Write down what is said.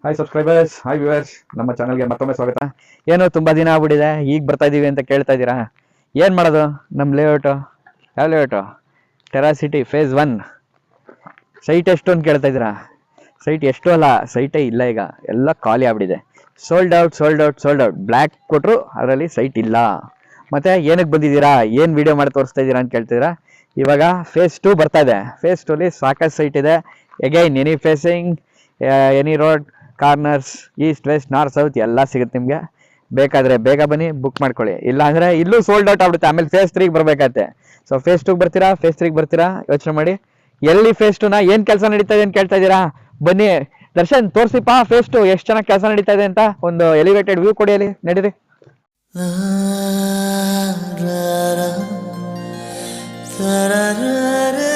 Hi subscribers, hi viewers, ನಮ್ಮ ಚಾನಲ್ಗೆ ಮತ್ತೊಮ್ಮೆ ಸ್ವಾಗತ. ಏನು ತುಂಬ ದಿನ ಆಗ್ಬಿಟ್ಟಿದೆ, ಈಗ ಬರ್ತಾ ಇದ್ದೀವಿ ಅಂತ ಕೇಳ್ತಾ ಇದ್ದೀರಾ. ಏನು ಮಾಡೋದು, ನಮ್ಮ ಲೇಔಟು ಯಾವ ಲೇಔಟು ಟೆರಾಸಿಟಿ ಫೇಸ್ 1 ಸೈಟ್ ಎಷ್ಟು ಅಂತ ಕೇಳ್ತಾ ಇದ್ದೀರಾ. ಸೈಟ್ ಎಷ್ಟು ಅಲ್ಲ, ಸೈಟೇ ಇಲ್ಲ, ಈಗ ಎಲ್ಲ ಖಾಲಿ ಆಗ್ಬಿಟ್ಟಿದೆ. Sold out. ಬ್ಲ್ಯಾಕ್ ಕೊಟ್ಟರು, ಅದರಲ್ಲಿ ಸೈಟ್ ಇಲ್ಲ. ಮತ್ತು ಏನಕ್ಕೆ ಬಂದಿದ್ದೀರಾ, ಏನು ವೀಡಿಯೋ ಮಾಡಿ ತೋರಿಸ್ತಾ ಇದ್ದೀರಾ ಅಂತ ಕೇಳ್ತಿದ್ದೀರಾ. ಇವಾಗ ಫೇಸ್ 2 ಬರ್ತಾ ಇದೆ. ಫೇಸ್ 2 ಅಲ್ಲಿ ಸಾಕಷ್ಟು ಸೈಟ್ ಇದೆ. Again any facing, any road, corners, east west north south ಎಲ್ಲ ಸಿಗುತ್ತೆ ನಿಮಗೆ. ಬೇಕಾದರೆ ಬೇಗ ಬನ್ನಿ, ಬುಕ್ ಮಾಡ್ಕೊಳ್ಳಿ. ಇಲ್ಲ ಅಂದರೆ ಇಲ್ಲೂ ಸೋಲ್ಡ್ ಔಟ್ ಆಗ್ಬಿಡುತ್ತೆ. ಆಮೇಲೆ ಫೇಸ್ 3 ಬರಬೇಕಾಗತ್ತೆ. ಸೊ ಫೇಸ್ 2 ಬರ್ತೀರಾ, ಫೇಸ್ 3 ಬರ್ತೀರಾ, ಯೋಚನೆ ಮಾಡಿ. ಎಲ್ಲಿ ಫೇಸ್ 2ನ ಏನು ಕೆಲಸ ನಡೀತಾ ಇದೆ ಅಂತ ಕೇಳ್ತಾ ಇದ್ದೀರಾ. ಬನ್ನಿ ದರ್ಶನ್ ತೋರಿಸಿಪ್ಪ ಫೇಸ್ 2 ಎಷ್ಟು ಚೆನ್ನಾಗಿ ಕೆಲಸ ನಡೀತಾ ಇದೆ ಅಂತ. ಒಂದು ಎಲಿವೇಟೆಡ್ ವ್ಯೂ ಕೊಡಿ, ಅಲ್ಲಿ ನಡೀರಿ. ರ